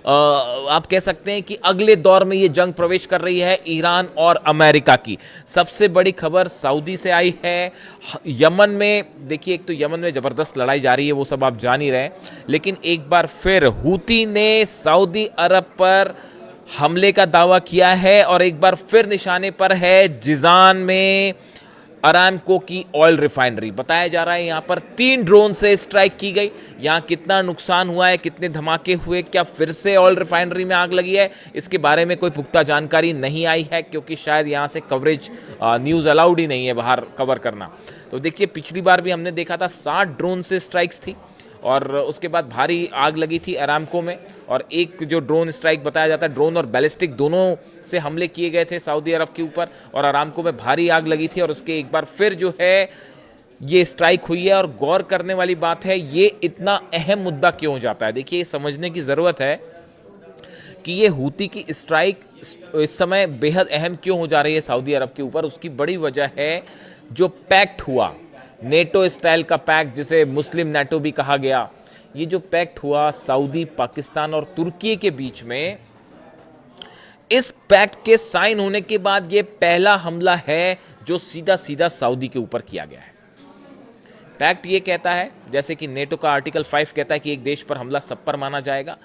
आप कह सकते हैं कि अगले दौर में ये जंग प्रवेश कर रही है ईरान और अमेरिका की। सबसे बड़ी खबर सऊदी से आई है। यमन में देखिए, एक तो यमन में जबरदस्त लड़ाई जारी है, वो सब आप जान ही रहे हैं, लेकिन एक बार फिर हूती ने सऊदी अरब पर हमले का दावा किया है और एक बार फिर निशाने पर है जिजान में अरामको की ऑयल रिफाइनरी। बताया जा रहा है यहां पर 3 ड्रोन से स्ट्राइक की गई। यहां कितना नुकसान हुआ है, कितने धमाके हुए, क्या फिर से ऑयल रिफाइनरी में आग लगी है, इसके बारे में कोई पुख्ता जानकारी नहीं आई है, क्योंकि शायद यहां से कवरेज न्यूज अलाउड ही नहीं है बाहर कवर करना। तो देखिए, पिछली बार भी हमने देखा था 60 ड्रोन से स्ट्राइक्स थी और उसके बाद भारी आग लगी थी अरामको में। और एक जो ड्रोन स्ट्राइक बताया जाता है, ड्रोन और बैलिस्टिक दोनों से हमले किए गए थे सऊदी अरब के ऊपर और अरामको में भारी आग लगी थी। और उसके एक बार फिर जो है ये स्ट्राइक हुई है। और गौर करने वाली बात है, ये इतना अहम मुद्दा क्यों हो जाता है। देखिए, ये समझने की ज़रूरत है कि ये हूती की स्ट्राइक इस समय बेहद अहम क्यों हो जा रही है सऊदी अरब के ऊपर। उसकी बड़ी वजह है जो पैक्ट हुआ, नेटो स्टाइल का पैक्ट, जिसे मुस्लिम नेटो भी कहा गया। ये जो पैक्ट हुआ सऊदी, पाकिस्तान और तुर्की के बीच में, इस पैक्ट के साइन होने के बाद ये पहला हमला है जो सीधा सीधा सऊदी के ऊपर किया गया है। पैक्ट ये कहता है, जैसे कि नेटो का आर्टिकल 5 कहता है कि एक देश पर हमला सब पर माना जाएगा।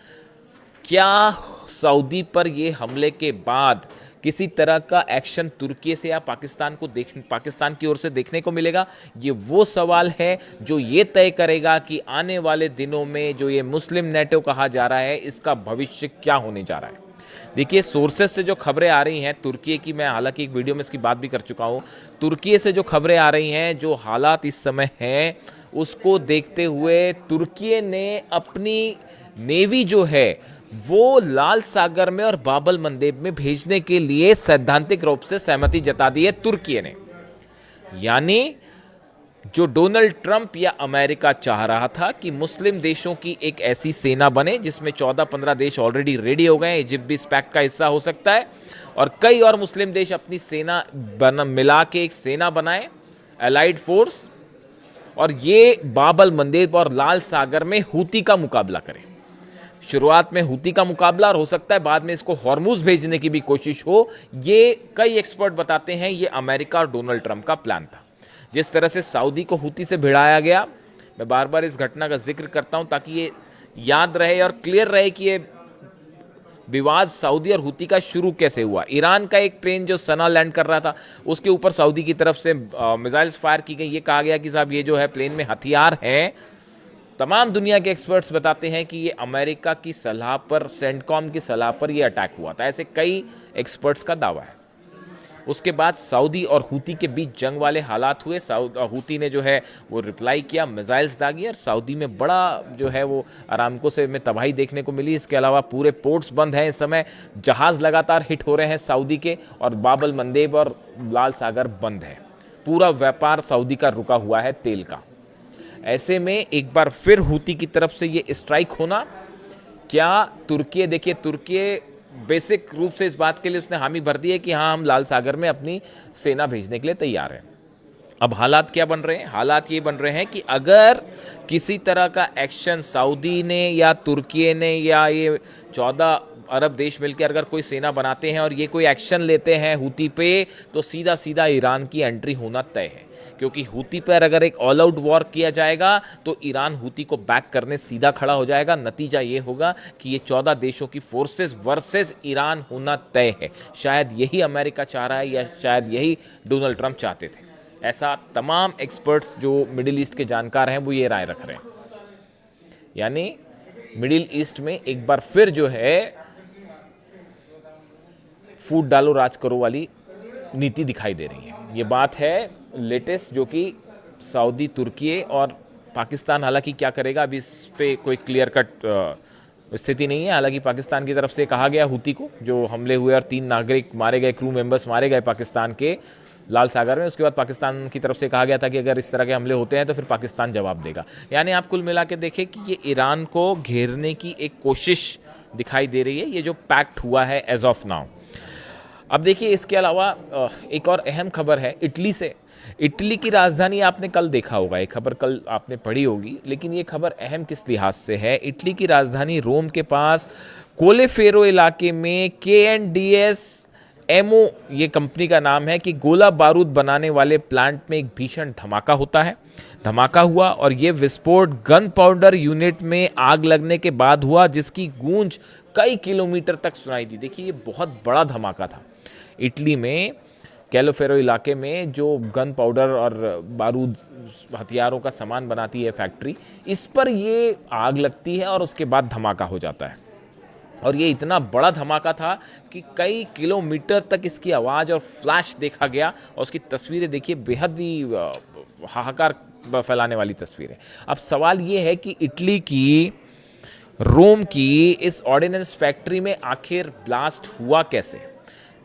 क्या सऊदी पर यह हमले के बाद किसी तरह का एक्शन तुर्की से या पाकिस्तान की ओर से देखने को मिलेगा? ये वो सवाल है जो ये तय करेगा कि आने वाले दिनों में जो ये मुस्लिम नेटो कहा जा रहा है, इसका भविष्य क्या होने जा रहा है। देखिए, सोर्सेस से जो खबरें आ रही हैं तुर्की की, मैं हालांकि एक वीडियो में इसकी बात भी कर चुका हूं, तुर्की से जो खबरें आ रही हैं, जो हालात इस समय हैं, उसको देखते हुए तुर्की ने अपनी नेवी जो है वो लाल सागर में और बाबल मंदेब में भेजने के लिए सैद्धांतिक रूप से सहमति जता दी है तुर्की ने। यानी जो डोनाल्ड ट्रंप या अमेरिका चाह रहा था कि मुस्लिम देशों की एक ऐसी सेना बने जिसमें 14-15 देश ऑलरेडी रेडी हो गए, इजिप्ट भी इस पैक्ट का हिस्सा हो सकता है, और कई और मुस्लिम देश अपनी सेना मिला के एक सेना बनाए, एलाइड फोर्स, और ये बाबल मंदेब और लाल सागर में हूती का मुकाबला करें। शुरुआत में हूती का मुकाबला, और हो सकता है बाद में इसको हॉर्मुज भेजने की भी कोशिश हो। ये कई एक्सपर्ट बताते हैं ये अमेरिका और डोनाल्ड ट्रंप का प्लान था। जिस तरह से सऊदी को हूती से भिड़ाया गया, मैं बार बार इस घटना का जिक्र करता हूं ताकि ये याद रहे और क्लियर रहे कि ये विवाद सऊदी और हूती का शुरू कैसे हुआ। ईरान का एक प्लेन जो सना लैंड कर रहा था, उसके ऊपर सऊदी की तरफ से मिसाइल्स फायर की गई। ये कहा गया कि साहब ये जो है प्लेन में हथियार हैं। तमाम दुनिया के एक्सपर्ट्स बताते हैं कि ये अमेरिका की सलाह पर, सेंटकॉम की सलाह पर ये अटैक हुआ था। ऐसे कई एक्सपर्ट्स का दावा है। उसके बाद सऊदी और हूती के बीच जंग वाले हालात हुए। हूती ने जो है वो रिप्लाई किया, मिसाइल्स दागी, और सऊदी में बड़ा जो है वो अरामको से में तबाही देखने को मिली। इसके अलावा पूरे पोर्ट्स बंद हैं इस समय, जहाज लगातार हिट हो रहे हैं सऊदी के, और बाबल मंदेब और लाल सागर बंद है। पूरा व्यापार सऊदी का रुका हुआ है तेल का। ऐसे में एक बार फिर हूती की तरफ से ये स्ट्राइक होना, क्या तुर्की, देखिए तुर्की बेसिक रूप से इस बात के लिए उसने हामी भर दी है कि हाँ, हम लाल सागर में अपनी सेना भेजने के लिए तैयार हैं। अब हालात क्या बन रहे हैं? हालात ये बन रहे हैं कि अगर किसी तरह का एक्शन सऊदी ने या तुर्की ने या ये 14 अरब देश मिलकर अगर कोई सेना बनाते हैं और ये कोई एक्शन लेते हैं हूती पे, तो सीधा सीधा ईरान की एंट्री होना तय है। क्योंकि हूती पर अगर एक ऑल आउट वॉर किया जाएगा तो ईरान हूती को बैक करने सीधा खड़ा हो जाएगा। नतीजा ये होगा कि ये 14 देशों की फोर्सेस वर्सेस ईरान होना तय है। शायद यही अमेरिका चाह रहा है या शायद यही डोनाल्ड ट्रंप चाहते थे। ऐसा तमाम एक्सपर्ट्स जो मिडिल ईस्ट के जानकार हैं वो ये राय रख रहे हैं। यानी मिडिल ईस्ट में एक बार फिर जो है फूट डालो राज करो वाली नीति दिखाई दे रही है। ये बात है लेटेस्ट, जो कि सऊदी, तुर्की और पाकिस्तान हालांकि क्या करेगा अभी इस पे कोई क्लियर कट स्थिति नहीं है। हालांकि पाकिस्तान की तरफ से कहा गया हूती को, जो हमले हुए और 3 नागरिक मारे गए, क्रू मेंबर्स मारे गए पाकिस्तान के लाल सागर में, उसके बाद पाकिस्तान की तरफ से कहा गया था कि अगर इस तरह के हमले होते हैं तो फिर पाकिस्तान जवाब देगा। यानी आप कुल मिला के देखें कि ये ईरान को घेरने की एक कोशिश दिखाई दे रही है, ये जो पैक्ट हुआ है एज ऑफ नाउ। अब देखिए, इसके अलावा एक और अहम खबर है इटली से। इटली की राजधानी आपने कल देखा होगा, ये खबर कल आपने पढ़ी होगी, लेकिन ये खबर अहम किस लिहाज से है। इटली की राजधानी रोम के पास कोलेफेरो इलाके में KNDS एमओ ये कंपनी का नाम है कि गोला बारूद बनाने वाले प्लांट में एक भीषण धमाका होता है। धमाका हुआ और ये विस्फोट गन पाउडर यूनिट में आग लगने के बाद हुआ, जिसकी गूंज कई किलोमीटर तक सुनाई दी। देखिए, ये बहुत बड़ा धमाका था। इटली में कैलोफेरो इलाके में जो गन पाउडर और बारूद हथियारों का सामान बनाती है फैक्ट्री, इस पर ये आग लगती है और उसके बाद धमाका हो जाता है। और ये इतना बड़ा धमाका था कि कई किलोमीटर तक इसकी आवाज़ और फ्लैश देखा गया, और उसकी तस्वीरें देखिए, बेहद ही हाहाकार फैलाने वाली तस्वीरें। अब सवाल ये है कि इटली की रोम की इस ऑर्डिनेंस फैक्ट्री में आखिर ब्लास्ट हुआ कैसे।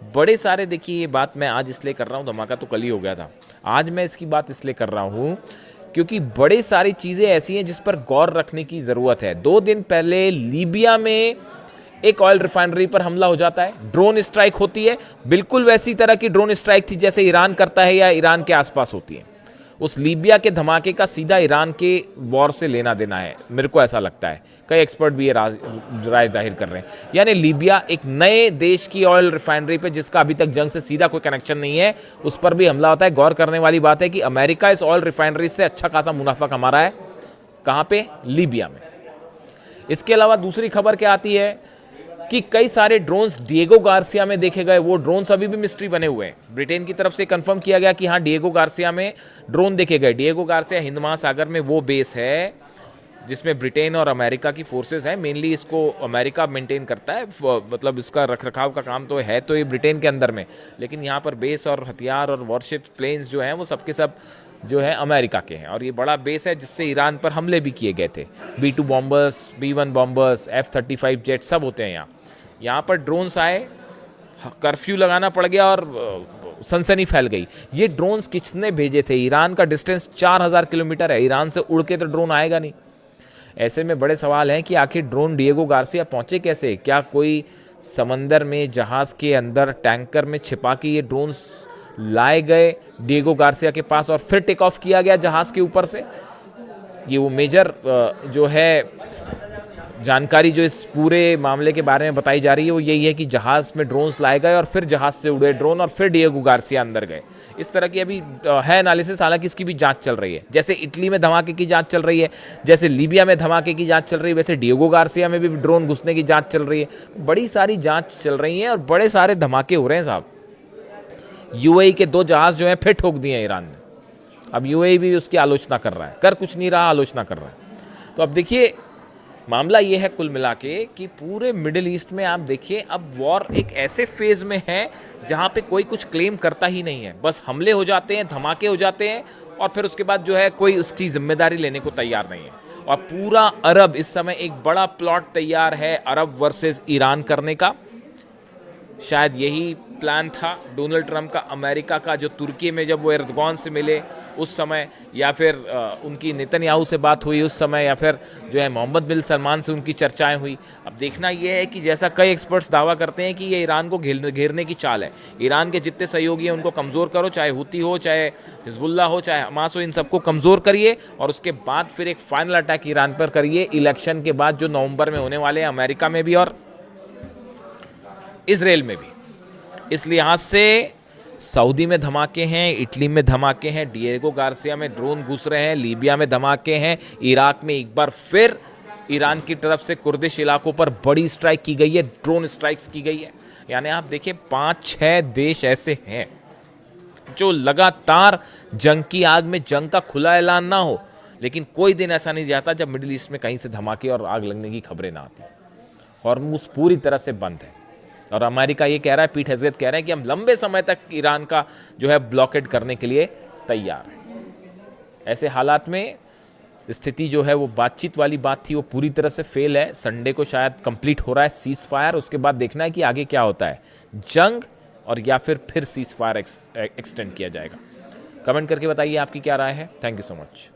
बड़े सारे, देखिए ये बात मैं आज इसलिए कर रहा हूँ, धमाका तो कल ही हो गया था, आज मैं इसकी बात इसलिए कर रहा हूँ क्योंकि बड़ी सारी चीज़ें ऐसी हैं जिस पर गौर रखने की ज़रूरत है। 2 दिन पहले लीबिया में एक ऑयल रिफाइनरी पर हमला हो जाता है, ड्रोन स्ट्राइक होती है, बिल्कुल वैसी तरह की ड्रोन स्ट्राइक थी जैसे ईरान करता है या ईरान के आसपास होती है। उस लीबिया के धमाके का सीधा ईरान के वॉर से लेना देना है, मेरे को ऐसा लगता है। कई एक्सपर्ट भी ये राय जाहिर कर रहे हैं। यानी लीबिया एक नए देश की ऑयल रिफाइनरी पे, जिसका अभी तक जंग से सीधा कोई कनेक्शन नहीं है, उस पर भी हमला होता है। गौर करने वाली बात है कि अमेरिका इस ऑयल रिफाइनरी से अच्छा खासा मुनाफा कमा रहा है। कहाँ पे? लीबिया में। इसके अलावा दूसरी खबर क्या आती है कि कई सारे ड्रोन्स डिएगो गार्सिया में देखे गए। वो ड्रोन्स अभी भी मिस्ट्री बने हुए हैं। ब्रिटेन की तरफ से कंफर्म किया गया कि हाँ, डिएगो गार्सिया में ड्रोन देखे गए। डिएगो गार्सिया हिंद महासागर में वो बेस है जिसमें ब्रिटेन और अमेरिका की फोर्सेस हैं। मेनली इसको अमेरिका मेंटेन करता है, मतलब इसका रखरखाव का काम तो है तो ये ब्रिटेन के अंदर में, लेकिन यहाँ पर बेस और हथियार और वॉरशिप प्लेन्स जो हैं वो सबके सब जो है अमेरिका के हैं। और ये बड़ा बेस है जिससे ईरान पर हमले भी किए गए थे। B-2 bombers, B-1 bombers, F-35 jet सब होते हैं यहाँ पर ड्रोन्स आए, कर्फ्यू लगाना पड़ गया और सनसनी फैल गई। ये ड्रोन्स किसने भेजे थे? ईरान का डिस्टेंस 4000 किलोमीटर है, ईरान से उड़ के तो ड्रोन आएगा नहीं। ऐसे में बड़े सवाल हैं कि आखिर ड्रोन डिएगो गार्सिया पहुंचे कैसे? क्या कोई समंदर में जहाज के अंदर टैंकर में छिपा के ये ड्रोन्स लाए गए डिएगो गार्सिया के पास और फिर टेक ऑफ किया गया जहाज के ऊपर से? ये वो मेजर जो है जानकारी जो इस पूरे मामले के बारे में बताई जा रही है वो यही है कि जहाज में ड्रोन्स लाए गए और फिर जहाज से उड़े ड्रोन और फिर डिएगो गार्सिया अंदर गए। इस तरह की अभी है एनालिसिस, हालांकि इसकी भी जांच चल रही है। जैसे इटली में धमाके की जांच चल रही है, जैसे लीबिया में धमाके की जांच चल रही है, वैसे डिएगो गार्सिया में भी ड्रोन घुसने की जांच चल रही है। बड़ी सारी जांच चल रही है और बड़े सारे धमाके हो रहे हैं साहब। UAE के 2 जहाज जो हैं फिर ठोक दिए हैं ईरान ने। अब UAE भी उसकी आलोचना कर रहा है, कर कुछ नहीं रहा, आलोचना कर रहा है। तो अब देखिए, मामला ये है कुल मिला के कि पूरे मिडिल ईस्ट में आप देखिए, अब वॉर एक ऐसे फेज में है जहां पे कोई कुछ क्लेम करता ही नहीं है। बस हमले हो जाते हैं, धमाके हो जाते हैं और फिर उसके बाद जो है कोई उसकी जिम्मेदारी लेने को तैयार नहीं है। और पूरा अरब इस समय एक बड़ा प्लॉट तैयार है अरब वर्सेस ईरान करने का। शायद यही प्लान था डोनाल्ड ट्रंप का, अमेरिका का, जो तुर्की में जब वो एर्दोगान से मिले उस समय, या फिर उनकी नेतन्याहू से बात हुई उस समय, या फिर जो है मोहम्मद बिन सलमान से उनकी चर्चाएं हुई। अब देखना यह है कि जैसा कई एक्सपर्ट्स दावा करते हैं कि ये ईरान को घेरने की चाल है। ईरान के जितने सहयोगी हैं उनको कमज़ोर करो, चाहे हुती हो, चाहे हिजबुल्ला हो, चाहे हमास हो, इन सबको कमज़ोर करिए और उसके बाद फिर एक फाइनल अटैक ईरान पर करिए इलेक्शन के बाद, जो नवंबर में होने वाले हैं, अमेरिका में भी और इजराइल में भी। इस लिहाज से सऊदी में धमाके हैं, इटली में धमाके हैं, डिएगो गार्सिया में ड्रोन घुस रहे हैं, लीबिया में धमाके हैं, इराक में एक बार फिर ईरान की तरफ से कुर्दिश इलाकों पर बड़ी स्ट्राइक की गई है, ड्रोन स्ट्राइक्स की गई है। यानी आप देखिए 5-6 देश ऐसे हैं जो लगातार जंग की आग में, जंग का खुला ऐलान ना हो, लेकिन कोई दिन ऐसा नहीं जाता जब मिडिल ईस्ट में कहीं से धमाके और आग लगने की खबरें ना आती। हॉर्मुज़ पूरी तरह से बंद है और अमेरिका ये कह रहा है, पीट हेगसेथ कह रहे हैं कि हम लंबे समय तक ईरान का जो है ब्लॉकेड करने के लिए तैयार हैं। ऐसे हालात में स्थिति जो है वो बातचीत वाली बात थी, वो पूरी तरह से फेल है। संडे को शायद कंप्लीट हो रहा है सीज फायर, उसके बाद देखना है कि आगे क्या होता है, जंग और या फिर सीज फायर एक्सटेंड किया जाएगा। कमेंट करके बताइए आपकी क्या राय है। Thank you so much.